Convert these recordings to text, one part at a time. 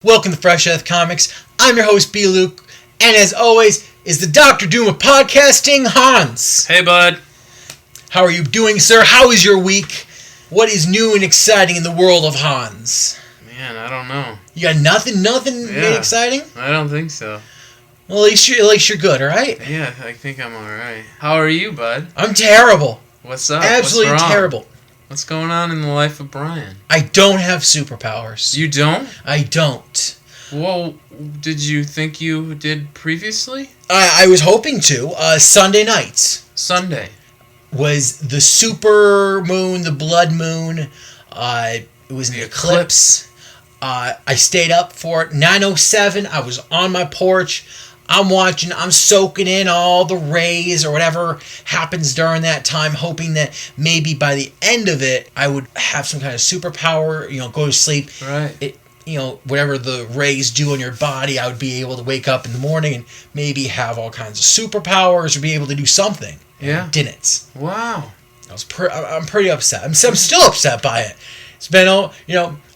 Welcome to Fresh Earth Comics. I'm your host, B. Luke, and as always, is the Dr. Doom of podcasting, Hans. Hey, bud. How are you doing, sir? How is your week? What is new and exciting in the world of Hans? Man, I don't know. You got nothing exciting? I don't think so. Well, at least you're good, all right? Yeah, I think I'm all right. How are you, bud? I'm terrible. What's up? Absolutely What's wrong? terrible. What's going on in the life of Brian? I don't have superpowers. You don't? I don't. Well, did you think you did previously? I was hoping to. Sunday nights Sunday. was the super moon, the blood moon. It was an eclipse. I stayed up for it. 9:07. I was on my porch. I'm soaking in all the rays or whatever happens during that time, hoping that maybe by the end of it, I would have some kind of superpower, go to sleep. Right. Whatever the rays do on your body, I would be able to wake up in the morning and maybe have all kinds of superpowers or be able to do something. Yeah. And didn't. Wow. I'm pretty upset. I'm still upset by it. It's been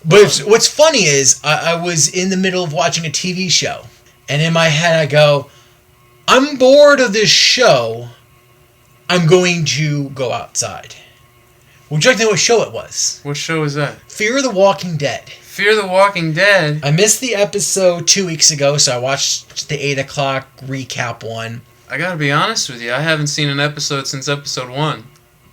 but what's funny is I was in the middle of watching a TV show. And in my head, I go, I'm bored of this show. I'm going to go outside. Would you like to know what show it was? What show was that? Fear the Walking Dead. Fear the Walking Dead? I missed the episode 2 weeks ago, so I watched the 8 o'clock recap one. I gotta be honest with you. I haven't seen an episode since episode 1.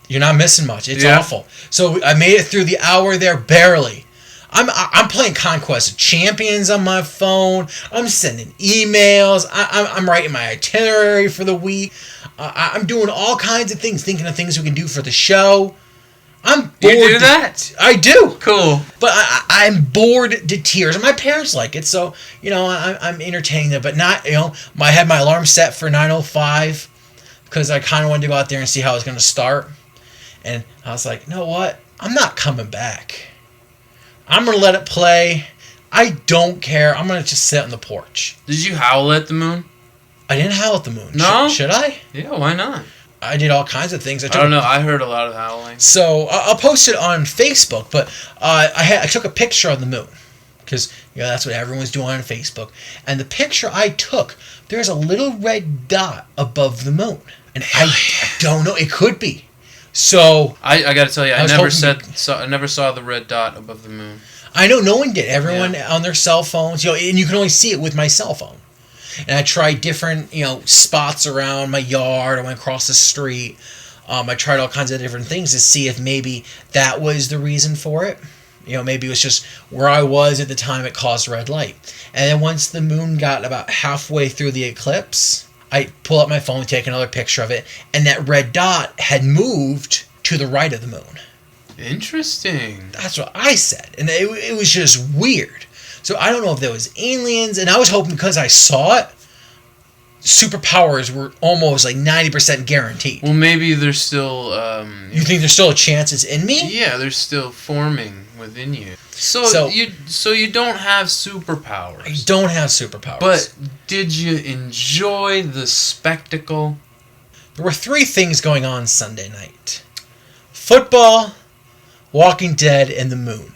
You're not missing much. It's awful. So I made it through the hour there barely. I'm playing Conquest of Champions on my phone. I'm sending emails. I'm writing my itinerary for the week. I'm doing all kinds of things, thinking of things we can do for the show. I'm bored. You do that? I do. Cool. But I'm bored to tears. And my parents like it, so, I'm entertaining them. But not, I had my alarm set for 9:05 because I kind of wanted to go out there and see how it was going to start. And I was like, you know what? I'm not coming back. I'm going to let it play. I don't care. I'm going to just sit on the porch. Did you howl at the moon? I didn't howl at the moon. No? Should I? Yeah, why not? I did all kinds of things. I don't know. I heard a lot of howling. So I'll post it on Facebook, but I took a picture of the moon because that's what everyone's doing on Facebook. And the picture I took, there's a little red dot above the moon. And I don't know. It could be. So I got to tell you, I never saw the red dot above the moon. I know no one did. Everyone on their cell phones, and you can only see it with my cell phone. And I tried different, spots around my yard. I went across the street. I tried all kinds of different things to see if maybe that was the reason for it. Maybe it was just where I was at the time it caused red light. And then once the moon got about halfway through the eclipse, I pull up my phone, take another picture of it, and that red dot had moved to the right of the moon. Interesting. That's what I said. And it was just weird. So I don't know if there was aliens, and I was hoping because I saw it, superpowers were almost like 90% guaranteed. Well, maybe there's still... you think there's still a chance it's in me? Yeah, they're still forming within you. So you don't have superpowers. I don't have superpowers. But did you enjoy the spectacle? There were 3 things going on Sunday night. Football, Walking Dead, and the moon.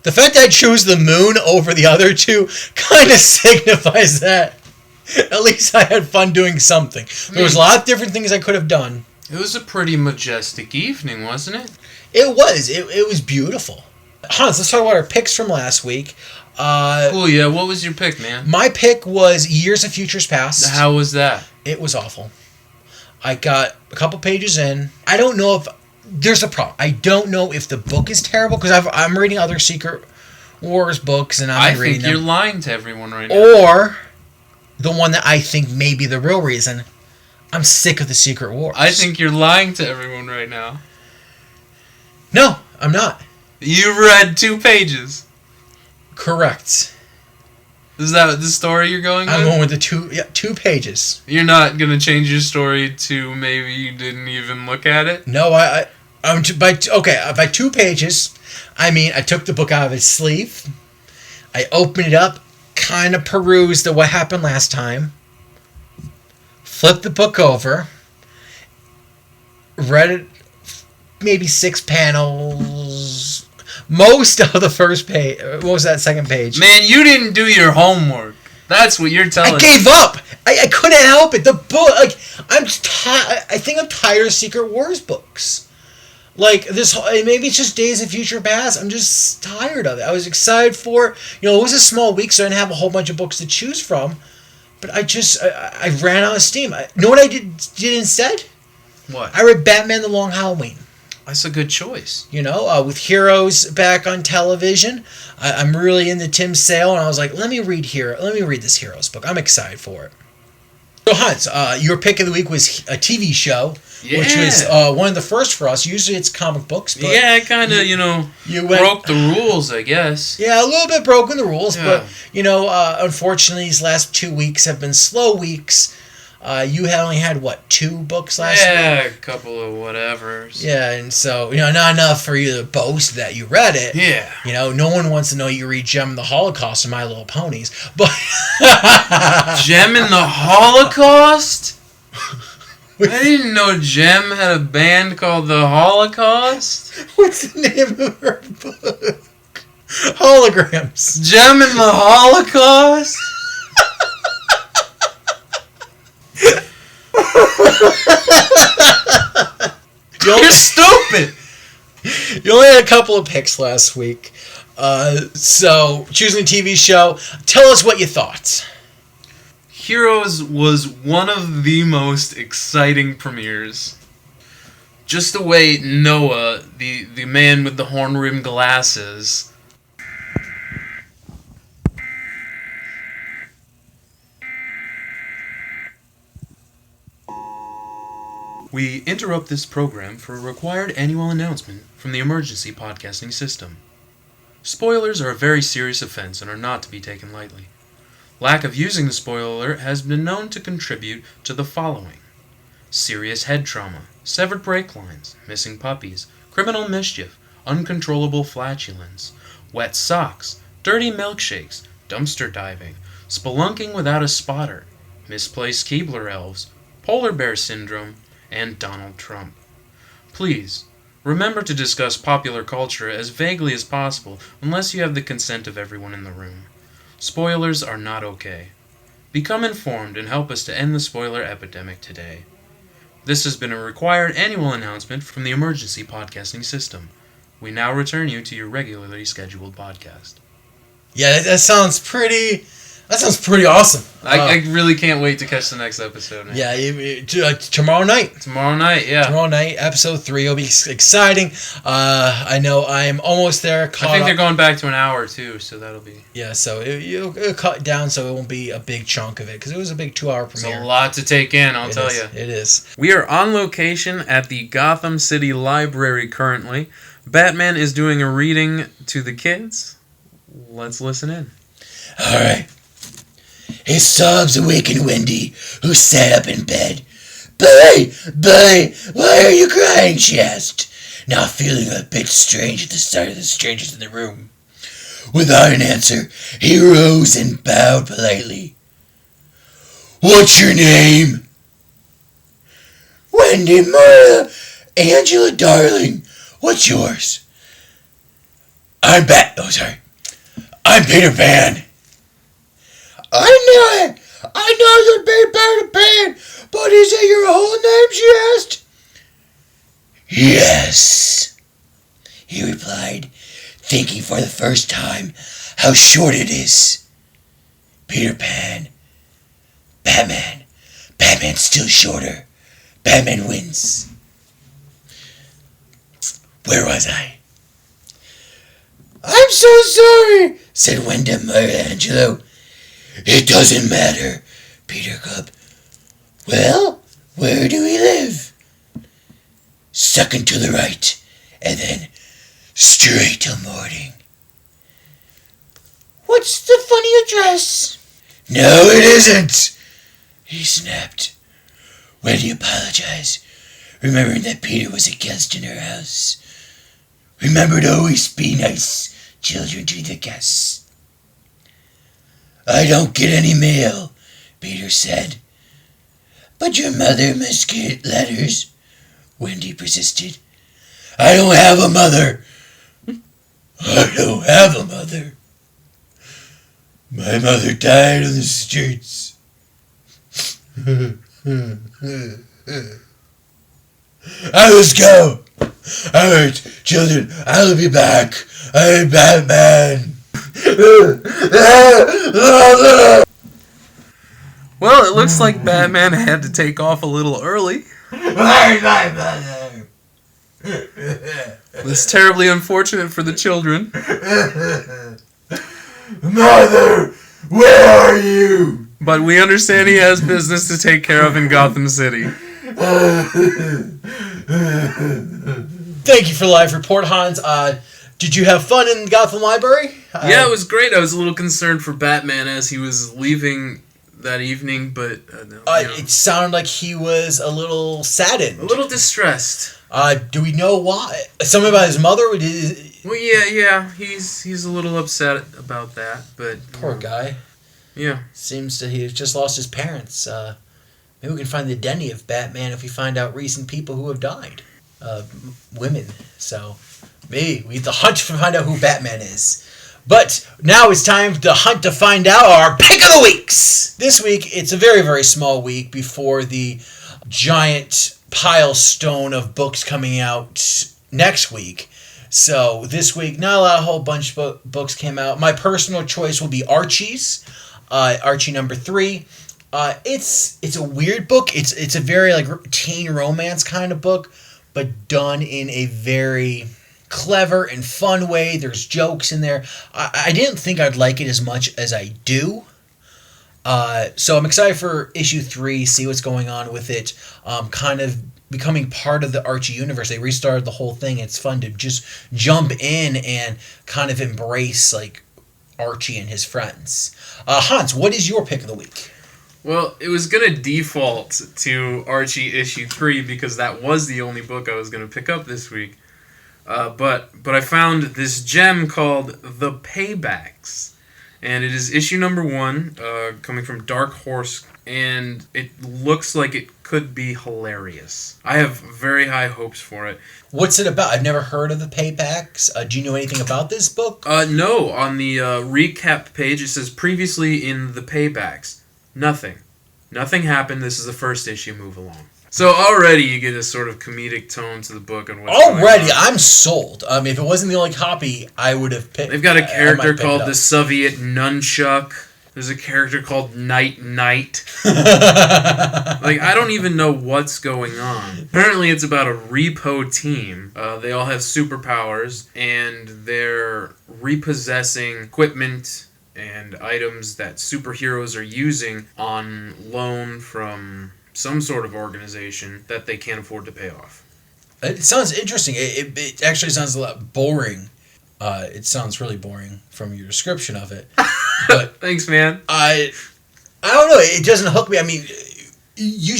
The fact that I chose the moon over the other 2 kind of signifies that at least I had fun doing something. There was a lot of different things I could have done. It was a pretty majestic evening, wasn't it? It was. It was beautiful. Hans, let's talk about our picks from last week. Cool, yeah. What was your pick, man? My pick was Years of Futures Past. How was that? It was awful. I got a couple pages in. I don't know if... There's a problem. I don't know if the book is terrible, because I'm reading other Secret Wars books, and I'm reading them. I think you're lying to everyone right now. Or the one that I think may be the real reason. I'm sick of the Secret Wars. I think you're lying to everyone right now. No, I'm not. You read 2 pages. Correct. Is that the story you're going with? I'm going with the 2 pages. You're not going to change your story to maybe you didn't even look at it? No, by 2 pages, I mean I took the book out of its sleeve. I opened it up, kind of perused what happened last time. Flipped the book over. Read it maybe 6 panels. most of the first page, most of that second page. Man, you didn't do your homework. That's what you're telling me. I gave up. I couldn't help it. The book, like, I think I'm tired of Secret Wars books. Like, maybe it's just Days of Future Past. I'm just tired of it. I was excited for, it was a small week, so I didn't have a whole bunch of books to choose from. But I ran out of steam. You know what I did instead? What? I read Batman: The Long Halloween. That's a good choice. With Heroes back on television, I'm really into Tim Sale, and I was like, let me read this Heroes book. I'm excited for it. So, Hans, your pick of the week was a TV show, which was one of the first for us. Usually it's comic books. But yeah, it kind of, you broke the rules, I guess. Yeah, a little bit broken the rules, but, unfortunately, these last 2 weeks have been slow weeks. You had only had, 2 books last week? Yeah, a couple of whatevers. Yeah, and so, not enough for you to boast that you read it. Yeah. No one wants to know you read Gem and the Holocaust and My Little Ponies, but... Gem and the Holocaust? I didn't know Gem had a band called The Holocaust. What's the name of her book? Holograms. Gem and the Holocaust? You're stupid. You only had a couple of picks last week. So, choosing a TV show, tell us what you thought. Heroes was one of the most exciting premieres. Just the way Noah, the man with the horn-rimmed glasses... We interrupt this program for a required annual announcement from the emergency podcasting system. Spoilers are a very serious offense and are not to be taken lightly. Lack of using the spoiler alert has been known to contribute to the following: serious head trauma, severed brake lines, missing puppies, criminal mischief, uncontrollable flatulence, wet socks, dirty milkshakes, dumpster diving, spelunking without a spotter, misplaced Keebler elves, polar bear syndrome, and Donald Trump. Please, remember to discuss popular culture as vaguely as possible unless you have the consent of everyone in the room. Spoilers are not okay. Become informed and help us to end the spoiler epidemic today. This has been a required annual announcement from the emergency podcasting system. We now return you to your regularly scheduled podcast. Yeah, that sounds pretty awesome. I really can't wait to catch the next episode, man. Yeah, tomorrow night. Tomorrow night, yeah. Tomorrow night, episode 3 will be exciting. I know I'm almost there. I think they're going back to an hour, too, so that'll be... Yeah, so it'll cut down so it won't be a big chunk of it, because it was a big 2-hour premiere. It's a lot to take in, I'll tell you. It is. We are on location at the Gotham City Library currently. Batman is doing a reading to the kids. Let's listen in. All right. His sobs awakened Wendy, who sat up in bed. Boy, why are you crying, she asked, now feeling a bit strange at the sight of the strangers in the room. Without an answer, he rose and bowed politely. What's your name? Wendy, Mara, Angela, darling. What's yours? I'm Peter Pan. I knew it! I know you'd be Peter Pan, but is it your whole name, she asked? Yes, he replied, thinking for the first time how short it is. Peter Pan. Batman. Batman's still shorter. Batman wins. Where was I? I'm so sorry, said Wendell Angelo. It doesn't matter, Peter Cub. Well, where do we live? Second to the right, and then straight till morning. What's the funny address? No, it isn't, he snapped. Wendy apologized, remembering that Peter was a guest in her house. Remember to always be nice, children, to the guests. I don't get any mail, Peter said. But your mother must get letters, Wendy persisted. I don't have a mother. I don't have a mother. My mother died on the streets. I must go. Alright, children, I'll be back. I'm Batman. Well, it looks like Batman had to take off a little early. Where's my mother? It's terribly unfortunate for the children. Mother, where are you? But we understand he has business to take care of in Gotham City. Thank you for the live report, Hans. Did you have fun in Gotham Library? Yeah, it was great. I was a little concerned for Batman as he was leaving that evening, but it sounded like he was a little saddened. A little distressed. Do we know why? Something about his mother? Well, yeah, he's a little upset about that, but... Poor guy. Yeah. Seems that he just lost his parents. Maybe we can find the identity of Batman if we find out recent people who have died. Women. So, maybe we have to hunt to find out who Batman is. But now it's time to hunt to find out our pick of the weeks. This week, it's a very, very small week before the giant pilestone of books coming out next week. So this week, not a whole bunch of books came out. My personal choice will be Archie's. Archie number 3. It's a weird book. It's a very teen romance kind of book, but done in a very clever and fun way. There's jokes in there. I didn't think I'd like it as much as I do. So I'm excited for issue 3, see what's going on with it. Kind of becoming part of the Archie universe. They restarted the whole thing. It's fun to just jump in and kind of embrace Archie and his friends. Hans, what is your pick of the week? Well, it was going to default to Archie issue 3 because that was the only book I was going to pick up this week. But I found this gem called The Paybacks. And it is issue number 1, coming from Dark Horse, and it looks like it could be hilarious. I have very high hopes for it. What's it about? I've never heard of The Paybacks. Do you know anything about this book? No. On the recap page, it says, previously in The Paybacks. Nothing. Nothing happened. This is the first issue. Move along. So already you get a sort of comedic tone to the book and what's going on. I'm sold. If it wasn't the only copy, I would have picked. They've got a character called the Soviet Nunchuck. There's a character called Night Knight. I don't even know what's going on. Apparently it's about a repo team. They all have superpowers, and they're repossessing equipment and items that superheroes are using on loan from some sort of organization that they can't afford to pay off. It sounds interesting. It actually sounds a lot boring. It sounds really boring from your description of it. But thanks, man. I don't know. It doesn't hook me. You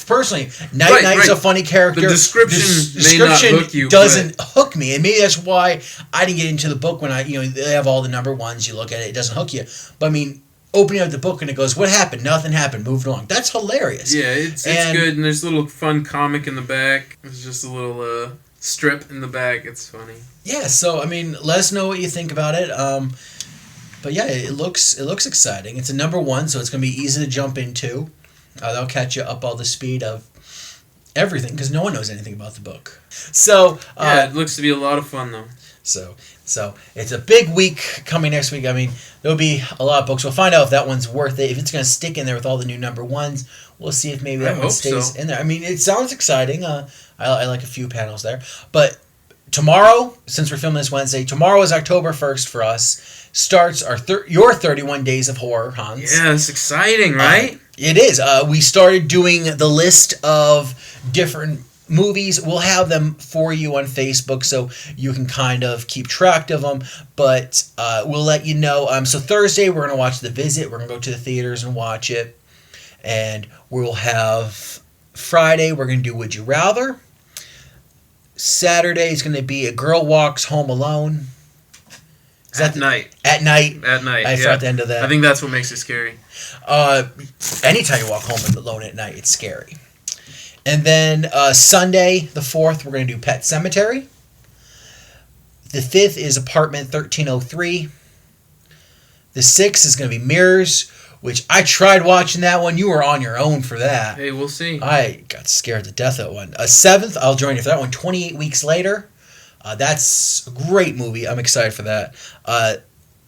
personally, Knight's a funny character. The description may not hook you, doesn't hook me, and maybe that's why I didn't get into the book when they have all the number 1s. You look at it, it doesn't hook you. But opening up the book and it goes, what happened? Nothing happened. Moved along. That's hilarious. Yeah, it's good, and there's a little fun comic in the back. There's just a little strip in the back. It's funny. Yeah, so let us know what you think about it. But yeah, it looks exciting. It's a number 1, so it's gonna be easy to jump into. They'll catch you up all the speed of everything because no one knows anything about the book. So it looks to be a lot of fun though. So it's a big week coming next week. There'll be a lot of books. We'll find out if that one's worth it. If it's going to stick in there with all the new number 1s, we'll see if maybe that one stays in there. It sounds exciting. I like a few panels there. But tomorrow, since we're filming this Wednesday, tomorrow is October 1st for us. Starts your 31 Days of Horror, Hans. Yeah, it's exciting, right? It is. We started doing the list of different movies. We'll have them for you on Facebook so you can kind of keep track of them, but we'll let you know. So Thursday we're going to watch The Visit. We're going to go to the theaters and watch it, and we'll have Friday we're going to do Would You Rather. Saturday is going to be A Girl Walks Home Alone. At night. I forgot the end of that. I think that's what makes it scary. Anytime you walk home alone at night, it's scary. And then Sunday, the 4th, we're going to do Pet Sematary. The 5th is Apartment 1303. The 6th is going to be Mirrors, which I tried watching that one. You were on your own for that. Hey, we'll see. I got scared to death of that one. 7th, I'll join you for that one. 28 Weeks Later. That's a great movie. I'm excited for that.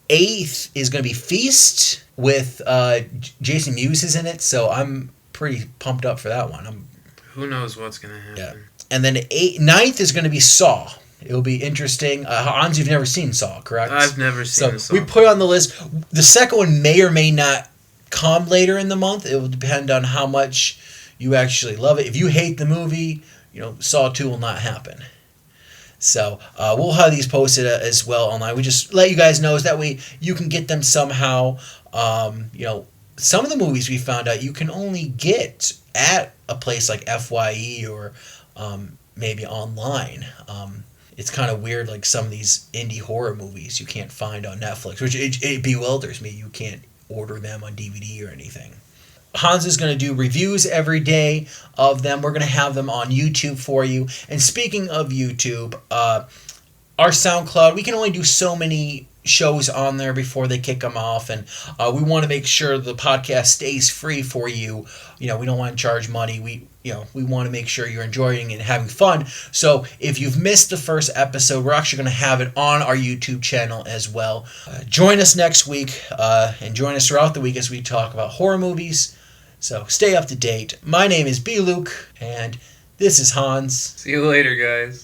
8th is going to be Feast with Jason Mewes is in it, so I'm pretty pumped up for that one. Who knows what's going to happen. Yeah. And then 9th is going to be Saw. It'll be interesting. Hans, you've never seen Saw, correct? I've never seen Saw. We put it on the list. The second one may or may not come later in the month. It will depend on how much you actually love it. If you hate the movie, Saw 2 will not happen. So we'll have these posted as well online. We just let you guys know, is that way you can get them somehow. Some of the movies we found out you can only get at a place like FYE or maybe online. It's kind of weird, like some of these indie horror movies you can't find on Netflix, which it bewilders me. You can't order them on DVD or anything. Hans is going to do reviews every day of them. We're going to have them on YouTube for you. And speaking of YouTube, our SoundCloud, we can only do so many shows on there before they kick them off, and we want to make sure the podcast stays free for you. We don't want to charge money. We want to make sure you're enjoying it and having fun. So if you've missed the first episode, we're actually going to have it on our YouTube channel as well. Join us next week, and join us throughout the week as we talk about horror movies. So stay up to date. My name is B. Luke, and this is Hans. See you later, guys.